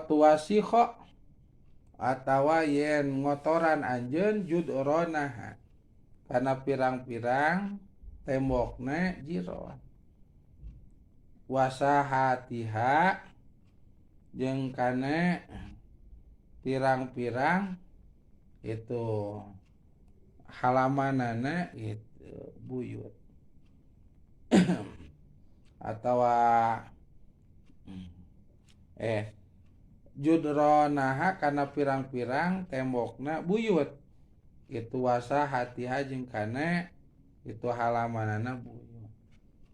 tuwasikho atawa yen ngotoran anjeun judronaha kana pirang-pirang tembokna jiron wasahatiha jeung kana pirang-pirang itu halamanana itu buyut atawa judronaha kana pirang-pirang tembokna buyut itu wasahatiha jeung kana itu halamanana buyut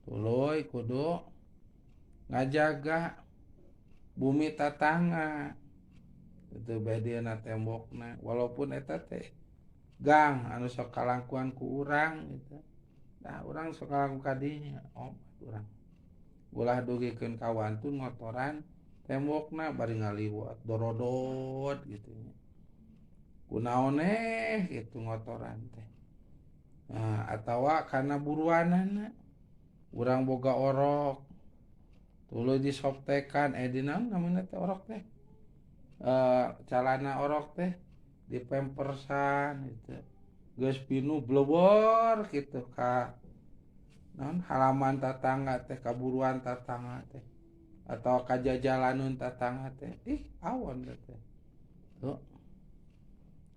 tuluy kudu ngajaga bumi tatangga itu bedina tembokna walaupun eta teh gang anu sok kalangkuan ku urang gitu. Nah urang sok kalangku kadinya urang ulah dugikeun kawan tuh ngotoran tembokna bari ngaliwat dorodot gitu kunaon gitu ngotoran teh atawa kana buruanana urang boga orok tuluy disoptekan dina namanya teh orok teh calana orok teh di pampersan gitu geus pinu blobor gitu ka naon halaman tatangga teh kaburuan tatangga teh atau kajajalanun tatangga teh awon teh tuh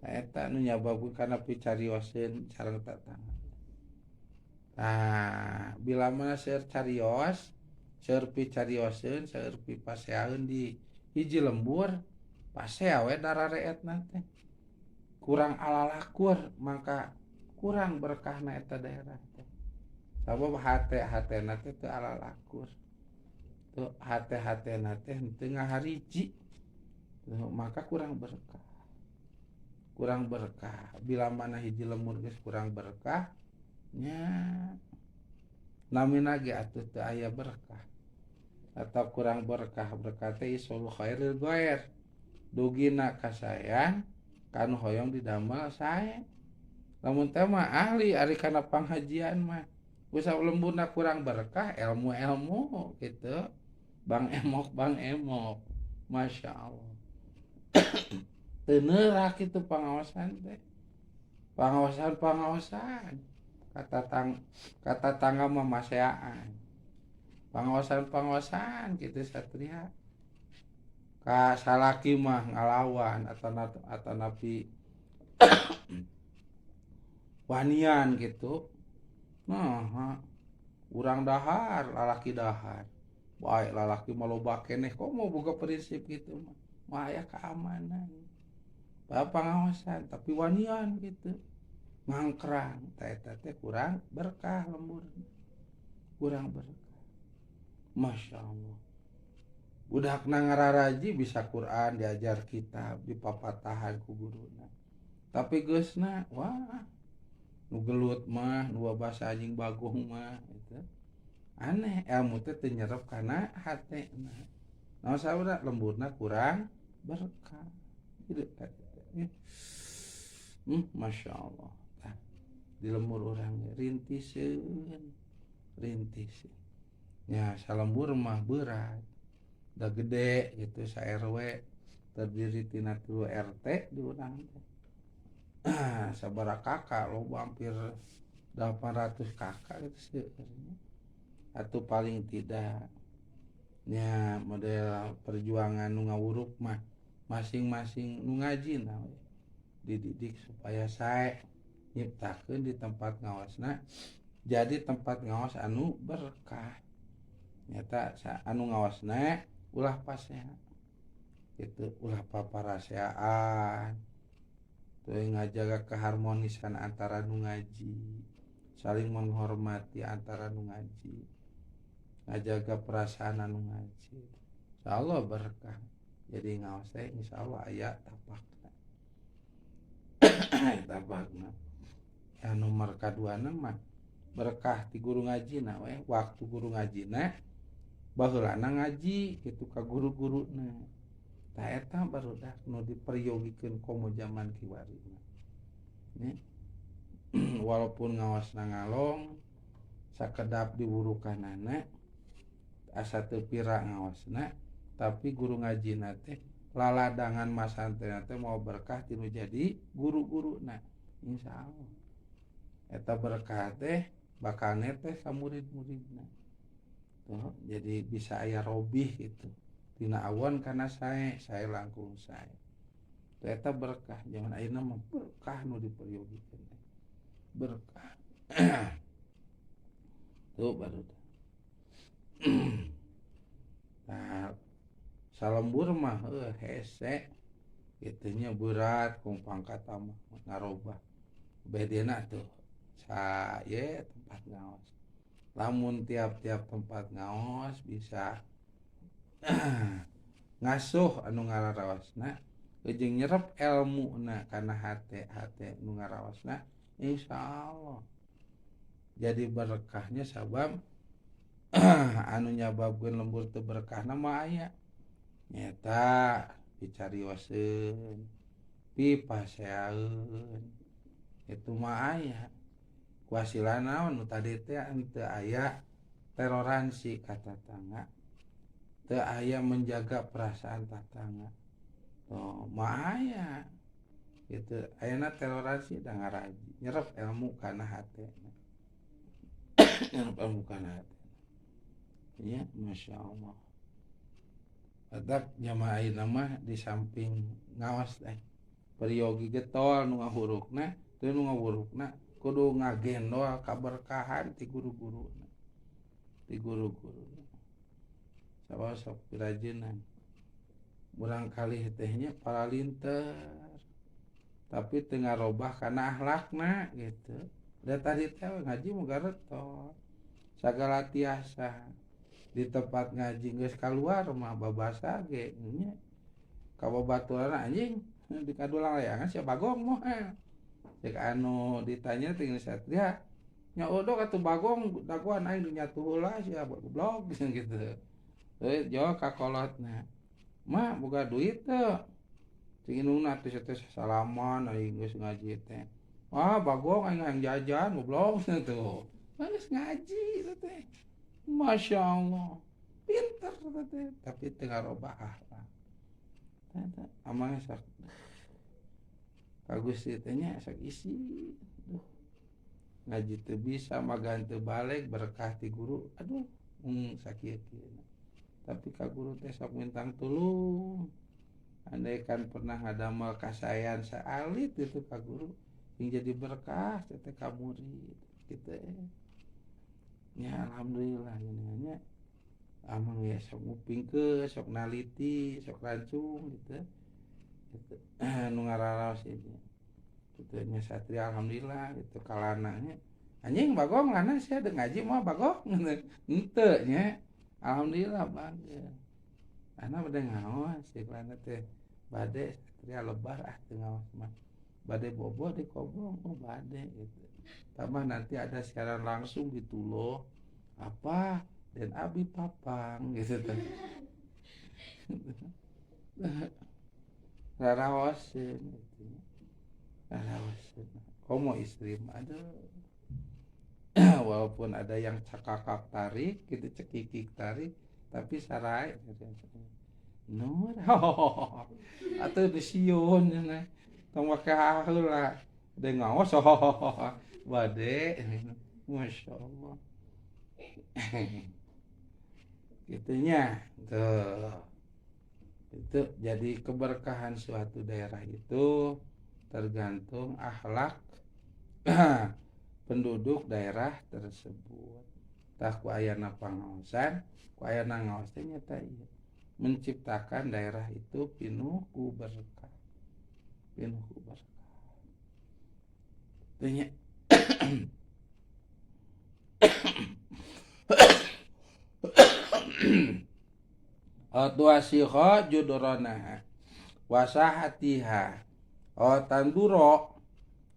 eta nu nyababu kana picarioseun sareng tatangga. Nah bila mana seueur carios seueur picarioseun seueur pipaseaeun di hiji lembur pasea we darareetna teh kurang alalakur maka kurang berkahna eta daerah teh sabab hatena teh teu alalakur tuh hatena teh teu ngahariji maka kurang berkah bila mana hiji lembur geus kurang berkah nya namina ge atuh teu aya berkah atau kurang berkah teh isul khairil ghair dugina kasayan kanu hoyong didamel sae lamun teh mah ahli ari kana panghajian mah usah lembuna kurang berkah ilmu gitu bang emok masya Allah teu neurak kitu pangaosan teh pangaosan kata tangga mah maseaan pangaosan gitu satria ka salaki mah ngalawan atau napi wanian gitu nah urang dahar lalaki dahar baik lalaki maloba keneh kok mau boga prinsip gitu mah aya keamanan pangaosan tapi wanian gitu ngangkrang eta teh kurang berkah lembur kurang berkah masya Allah budakna ngararaji bisa Quran diajar kitab dipapatahan ku guruna tapi geusna wah nu gelut mah nu bahasa anjing bagong mah itu aneh ilmu teh teu nyerep kana hatena naon saura lemburna kurang berkah masya Allah di lembur urang rintiseun nya salembur mah berat udah gede gitu sa RW terdiri tina 3 RT di urang teh sabaraha kakak lo hampir 800 kakak gitu seueurnya atau paling tidak nya model perjuangan nu ngawurup mah masing-masing nu ngaji na we dididik supaya sae nyiptakeun di tempat ngawasna jadi tempat ngawas anu berkah nyata anu ngawasna ulah pasea gitu ulah paparaseaan tuh ngajaga keharmonisan antara nu ngaji saling menghormati antara nu ngaji ngajaga perasaan anu ngaji insyaallah berkah jadi ngawas teh insyaallah aya tapakna ya nomor kaduana mah berkah ti guru ngajina we waktu guru ngajina baheulana ngaji kitu ka guru-guruna tah eta barudak nu diperyogikeun komo zaman kiwari nya walaupun ngawasna ngalong sakedap diwurukanana asa teu pira ngawasna tapi guru ngaji teh laladangan masantren teh mau berkah tinu jadi guru-guru insyaallah eta berkah teh bakal neteh ka murid-muridna tuh jadi bisa aya robih gitu tina awan kana sae langkung sae eta berkah jangan ayeuna mah berkah nu diperyogikeun berkah tuh baru nah salembur mah hese itunya berat kung pangkat mah narobah bedena tuh saya tempat ngaos lamun tiap-tiap tempat ngaos bisa ngasuh anu ngararawasna jeung nyerep ilmuna kana hate nu ngarawasna insyaallah jadi berkahnya sabab anu nyababkeun lembur teu berkahna mah aya nyata picarioskeun pipaseaeun itu mah aya kuasilana nu tadi teh teu aya toleransi ka tatangga teu aya menjaga perasaan tatangga tuh mah aya gitu ayeuna toleransi da ngaraji nyerep ilmu kana hatena nyerep ilmu kana hatena ya masyaallah adak jamaah ayeuna mah di samping ngaos teh periogi getol nu ngahurukna teu nu ngahurukna kudu ngagendol kaberkahan ti guru-guruna sawa sok pirajeunna murangkalih tehnya paralinter tapi teu ngarobah kana akhlakna gitu da tadi teh ngaji muga reto sagala tiasa di tempat ngaji geus kaluar mah babasa ge nya ka babaturan anjing di kadulang layangan sia bagong moal cek anu ditanya tinggal satria nya odok atuh bagong daguan aing nyatu heula sia goblok gitu teh jauh ka kolotna mah boga duit teu cing indungna teh salaman aing geus ngaji teh bagong aing jajan goblok tuh geus ngaji teh Masya Allah pinter teh tapi teu ngarobah akhlak tah amang sak ka Gusti teh nya sak isi ngaji teu bisa magan teu balik berkah ti guru aduh sakieu-kieu tapi ka guru teh sok mintang tulung andai kan pernah ngadamel kasayan saalit itu ka guru yang jadi berkah teh ka murid kitu ya alhamdulillah nya amang ya sok ngupingkeun sok naliti sok rancung gitu nu ngararaos ieu kitu nya satria alhamdulillah itu kalananya anjing bagong lana sia deung ngaji mah bagong henteu nya alhamdulillah bangga ana bade ngaos iklana teh bade satria lebar teu ngaos mah bade bobo di kobong bade gitu tambah nanti ada siaran langsung di Tulo apa dan Abi Papang gitu teh raraoseun gitu raraoseun komo istri mah aduh walaupun ada yang cakakak tarik gitu cekikik tarik tapi sarai nur atuh disiun cenah tong make haheula de ngaos bade masyaallah gitunya tuh itu jadi keberkahan suatu daerah itu tergantung akhlak penduduk daerah tersebut tah ku ayana pangaosan ku ayana ngaos teh nyata ieu menciptakan daerah itu penuh ku berkah tanya tuasiha judronaha wasahatiha tanduro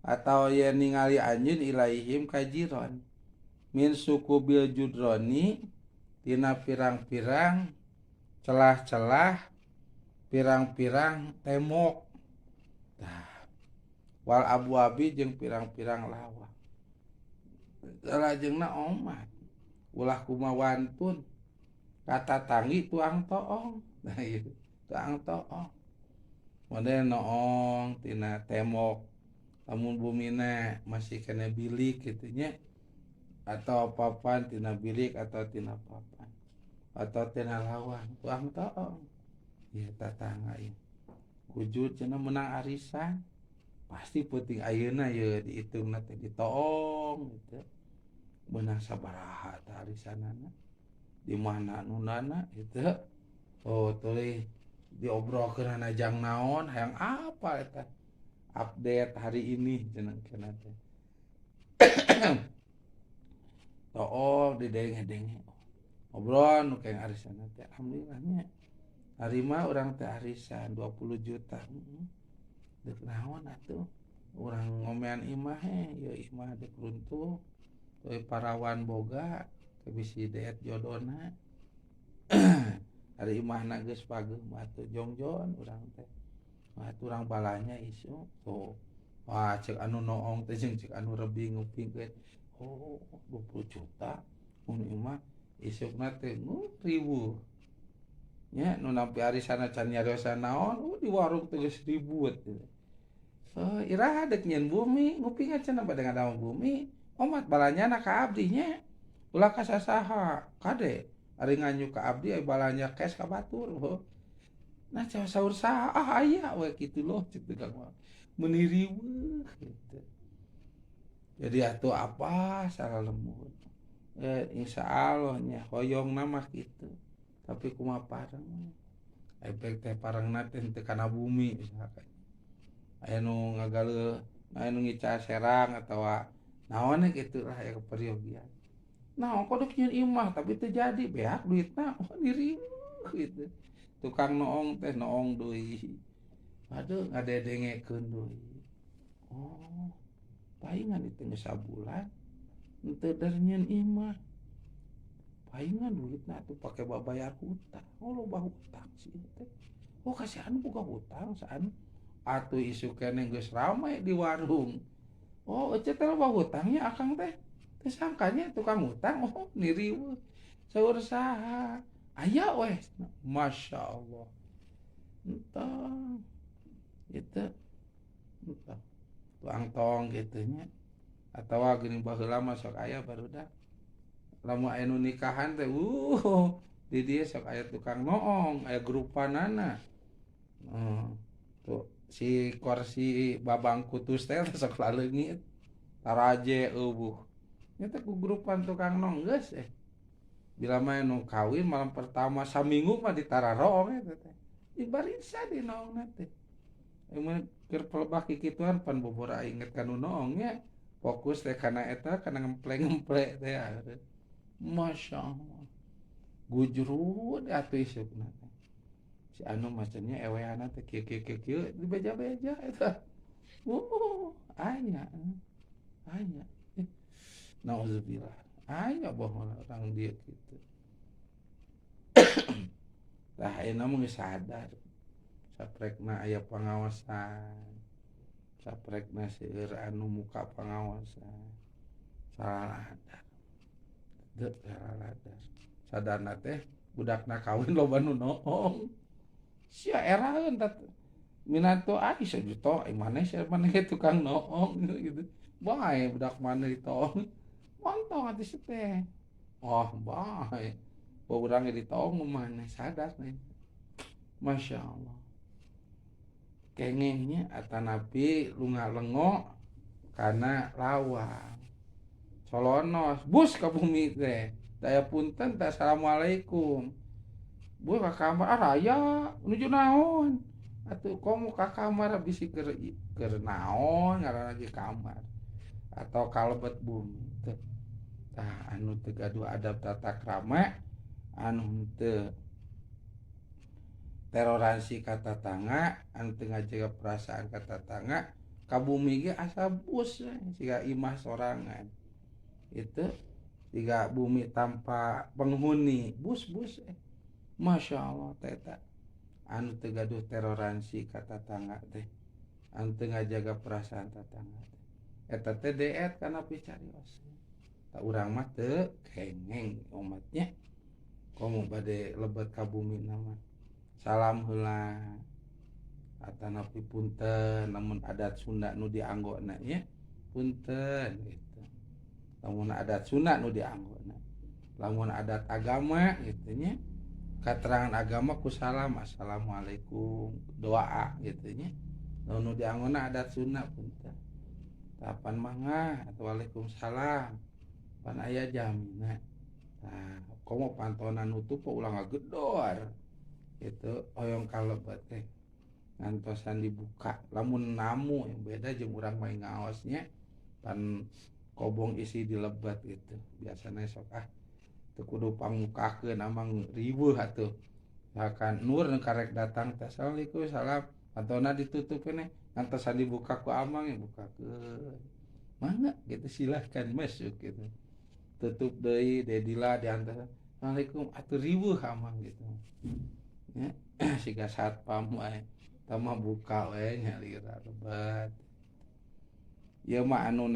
atau ya ningali anjeun ilaihim kajiron min suku bil judroni tina pirang-pirang celah-celah pirang-pirang tembok wal abwabi jeung pirang-pirang lawang salajengna omat ulah kumawantun kata tangi tuang toong Nah ieu tuang toong model noong tina temok lamun bumina masih kena bilik gitu nya atau papan tina bilik atau tina papan atau tina lawang tuang toong ieu tatangga ieu wujud cenah menang arisan pasti penting ayeuna ye diitungna teh ditoong gitu menang sabaraha tah arisanana di mana nunana gitu oh tuluy diobrolkeun najang naon hayang apa eta update hari ini cenah kana teh toong didenge-denge ngobrol nu kayak arisan teh alhamdulillahnya hari mah urang teh arisan 20 juta deuk naon atuh urang ngomean imah ya imah deuk runtuh tuluy parawan boga teu bisi deet jodona hari imahna geus pageuh mah teu jongjon urang teh mah urang balanya isu tuh wah cek anu noong teh jeung cek anu rebing ngupingkeun oh 20 juta mun imah isukna teh ribu nya nu nampi arisana can nyariosan naon di warung teh geus ribut oh iraha deuk nyeun bumi ngupingan cenah bade ngadaong bumi omat balanyana ka abdi nya ulah ka sasaha kade ari nganyu ka abdi aya balanya cash ka batur nah saur saha aya we kitu loh cek tukang mah meuni riweuh gitu jadi atuh apa salah lembut insyaallah nya hoyongna mah kitu tapi kumaha pareng efek teh parengna teh teu kana bumi misalkan aya nu ngagaleun aya nu ngica serang atawa naon kitu lah aya keperyogian nah kodok nyieun imah tapi teu jadi beak duitna diriweuh gitu tukang noong teh noong deui aduh ngadedengekeun deui oh paingan itu geus sabulan henteu nyieun imah paingan duitna tuh pake babayar hutang oh loba hutang sih teh oh kasihan boga hutang saan atuh isu keneh geus rame di warung oh ece teh loba hutangnya akang teh teu sangkanya tukang hutang oh niriweuh saur saha aya we masyaallah entah itu entah tuang tong gitu nya atawa geuning baheula mah sok aya barudak lamun aya nu nikahan teh di dieu sok aya tukang noong aya grupanana tuh si kursi babang kutus teh sok laleungit taraje eueuh nya teh ku grupan tukang noong geus bila mah nu kawin malam pertama saminggu mah ditararong eta teh dibarisa di noongna teh emang keur pelebah kikituan pan bobor aing inget ka nu noong nya fokus teh kana eta kana ngemple-ngemple teh masyaallah gujrut atuh isukna si anu macennya eweana teh kieu dibeja-beja eta aya nauzubillah aya bohong orang dia gitu tah ayeuna mah geus sadar saprekna aya pangaosan saprekna seueur anu muka pangaosan salah adar teu salah adar sadarna teh budakna kawin loba nu noong sia eraeun tat minato ai sajuta maneh sia maneh tukang noong gitu bae budak maneh ditoong montong atuh si teh oh bae urang ditoong maneh sadar nih masyaallah kengengnya atanapi lunga lengo karena lawang solonos bus ka bumi teh daya punten teh assalamualaikum bu ka kamar raya nuju naon atuh komo ka kamar bisi keur naon ngaranna lagi kamar atau kalebet bumi teh tah anu teu gaduh adab tata krama anu teu toleransi ka tatangga anu teu ngajaga perasaan ka tatangga ka bumi ge asa bus siga imah sorangan itu siga bumi tanpa penghuni bus masyaallah teh anu teu gaduh toleransi ka tatangga teh anu teu ngajaga perasaan tatangga teh eta teh deet kana picarios ta urang mah teu kengeng umatnya komo bade lebet ka bumi nama salam heula atanapi punten namun adat Sunda nu dianggona nya punten gitu. Lamun adat Sunda nu dianggona, lamun adat agama gitu nya katerangan agama ku salam assalamualaikum doa gitu nya. Nu dianggona adat Sunda punten. Tapan mangga atau waalaikumsalam pan aya jamina. Nah, komo pantonan nutup ulah ngagedor gitu hoyong kalebet teh ngantosan dibuka lamun namu yang beda jeung urang main ngaosnya pan kobong isi dilebat gitu biasanya sok teu kudu pangmukakeun amang riweuh atuh misalkan nur nu karek datang teh assalamualaikum salam pantona ditutup keneh ngantosan dibuka ku amang yang bukakeun mangga gitu silahkan masuk gitu tutup deui dedila diantara assalamualaikum atuh riweuh amang gitu ya siga satpam wae tama buka we nyalira lebat ieu mah anu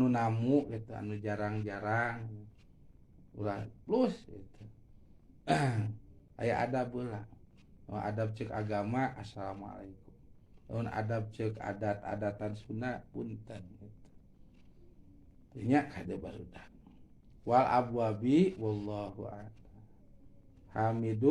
namu gitu anu jarang-jarang ulah plus gitu aya adab heula adab ceuk agama assalamualaikum lamun adab ceuk adat-adatan Sunda punten gitu nya kade barudak wal abwabi wallahu a'lam hamidun